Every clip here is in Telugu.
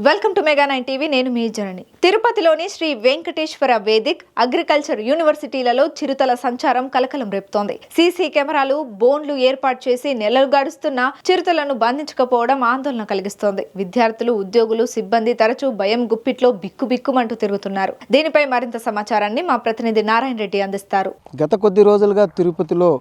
Welcome to mega 9 TV. నేను మీ జనని. తిరుపతిలోని శ్రీ వెంకటేశ్వర వేదిక్ అగ్రికల్చర్ యూనివర్సిటీలలో చిరుతల సంచారం కలకలం రేపుతోంది. సీసీ కెమెరాలు, బోన్లు ఏర్పాటు చేసి నెలలు గడుస్తున్న చిరుతలను బంధించకపోవడం ఆందోళన కలిగిస్తోంది. విద్యార్థులు, ఉద్యోగులు, సిబ్బంది తరచూ భయం గుప్పిట్లో బిక్కుబిక్కుమంటూ తిరుగుతున్నారు. దీనిపై మరింత సమాచారాన్ని మా ప్రతినిధి నారాయణ రెడ్డి అందిస్తారు. గత కొద్ది రోజులుగా తిరుపతిలో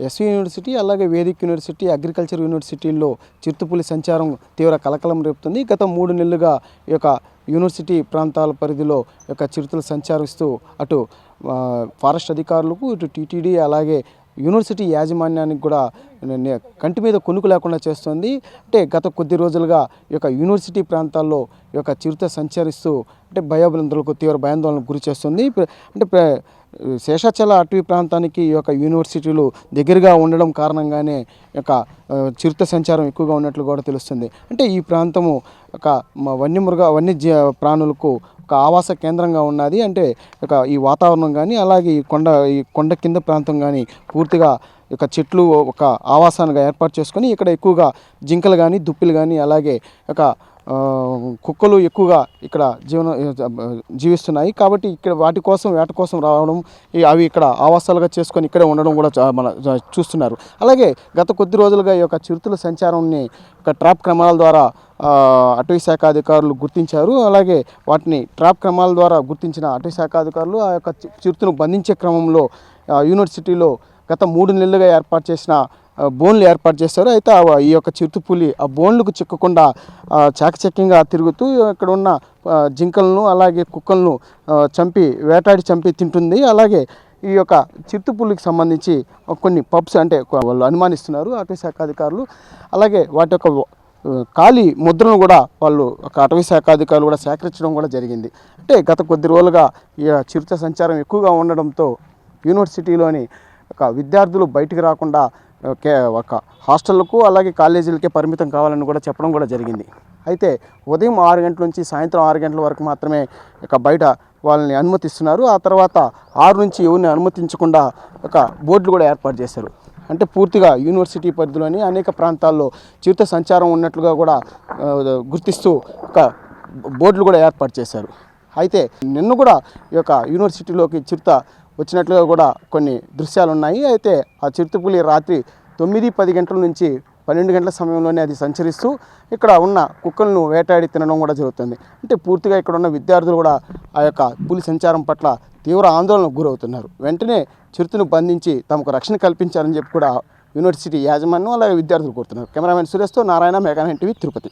ఎస్వి యూనివర్సిటీ అలాగే వేదిక్ యూనివర్సిటీ అగ్రికల్చర్ యూనివర్సిటీల్లో చిరుతపులి సంచారం తీవ్ర కలకలం రేపుతుంది. గత 3 నెలలుగా ఈ యొక్క యూనివర్సిటీ ప్రాంతాల పరిధిలో యొక్క చిరుతలు సంచరిస్తూ అటు ఫారెస్ట్ అధికారులకు, ఇటు టీటీడీ అలాగే యూనివర్సిటీ యాజమాన్యానికి కూడా కంటి మీద కొనుక్కు లేకుండా చేస్తుంది. అంటే గత కొద్ది రోజులుగా ఈ యొక్క యూనివర్సిటీ ప్రాంతాల్లో ఈ యొక్క చిరుత సంచరిస్తూ అంటే భయోభ్రంతులకు తీవ్ర భయాందోళనకు గురి చేస్తుంది. అంటే శేషాచల అటవీ ప్రాంతానికి ఈ యొక్క యూనివర్సిటీలు దగ్గరగా ఉండడం కారణంగానే ఈ యొక్క చిరుత సంచారం ఎక్కువగా ఉన్నట్లు కూడా తెలుస్తుంది. అంటే ఈ ప్రాంతము ఒక వన్య ప్రాణులకు ఒక ఆవాస కేంద్రంగా ఉన్నది. అంటే ఈ వాతావరణం కానీ అలాగే ఈ కొండ కింద ప్రాంతం కానీ పూర్తిగా ఒక చెట్లు ఒక ఆవాసానికి ఏర్పాటు చేసుకొని ఇక్కడ ఎక్కువగా జింకలు కానీ, దుప్పిలు కానీ అలాగే కుక్కలు ఎక్కువగా ఇక్కడ జీవిస్తున్నాయి. కాబట్టి ఇక్కడ వేట కోసం రావడం, అవి ఇక్కడ ఆవాసాలుగా చేసుకొని ఇక్కడే ఉండడం కూడా మన చూస్తున్నారు. అలాగే గత కొద్ది రోజులుగా ఈ యొక్క చిరుతల సంచారాన్ని ఒక ట్రాప్ క్రమాల ద్వారా అటవీ శాఖ అధికారులు గుర్తించారు. అలాగే వాటిని ట్రాప్ క్రమాల ద్వారా గుర్తించిన అటవీ శాఖ అధికారులు ఆ యొక్క చిరుతను బంధించే క్రమంలో యూనివర్సిటీలో గత 3 నెలలుగా ఏర్పాటు చేసిన బోన్లు ఏర్పాటు చేశారు. అయితే ఈ యొక్క చిరుతపులి ఆ బోన్లకు చిక్కకుండా చాకచక్యంగా తిరుగుతూ ఇక్కడ ఉన్న జింకలను అలాగే కుక్కలను వేటాడి చంపి తింటుంది. అలాగే ఈ యొక్క చిరుతపులికి సంబంధించి కొన్ని పబ్స్ అంటే వాళ్ళు అనుమానిస్తున్నారు అటవీ శాఖ అధికారులు. అలాగే వాటి యొక్క ఖాళీ ముద్రను కూడా వాళ్ళు ఒక అటవీ శాఖ అధికారులు కూడా సేకరించడం కూడా జరిగింది. అంటే గత కొద్ది రోజులుగా ఈ చిరుత సంచారం ఎక్కువగా ఉండడంతో యూనివర్సిటీలోని విద్యార్థులు బయటికి రాకుండా ఒక హాస్టళ్లకు అలాగే కాలేజీలకే పరిమితం కావాలని కూడా చెప్పడం కూడా జరిగింది. అయితే ఉదయం 6 గంటల నుంచి సాయంత్రం 6 గంటల వరకు మాత్రమే బయట వాళ్ళని అనుమతిస్తున్నారు. ఆ తర్వాత 6 నుంచి ఎవరిని అనుమతించకుండా బోర్డులు కూడా ఏర్పాటు చేశారు. అంటే పూర్తిగా యూనివర్సిటీ పరిధిలోని అనేక ప్రాంతాల్లో చిరుత సంచారం ఉన్నట్లుగా కూడా గుర్తిస్తూ బోర్డులు కూడా ఏర్పాటు చేశారు. అయితే నిన్న కూడా ఈ యొక్క యూనివర్సిటీలోకి చిరుత వచ్చినట్లుగా కూడా కొన్ని దృశ్యాలు ఉన్నాయి. అయితే ఆ చిరుతపులి రాత్రి 9-10 గంటల నుంచి 12 గంటల సమయంలోనే అది సంచరిస్తూ ఇక్కడ ఉన్న కుక్కలను వేటాడి తినడం కూడా జరుగుతుంది. అంటే పూర్తిగా ఇక్కడ ఉన్న విద్యార్థులు కూడా ఆ యొక్క పులి సంచారం పట్ల తీవ్ర ఆందోళనకు గురవుతున్నారు. వెంటనే చిరుతను బంధించి తమకు రక్షణ కల్పించాలని చెప్పి కూడా యూనివర్సిటీ యాజమాన్యం అలాగే విద్యార్థులు కోరుతున్నారు. కెమెరామెన్ సురేష్తో నారాయణ, మెగా 9 టీవీ, తిరుపతి.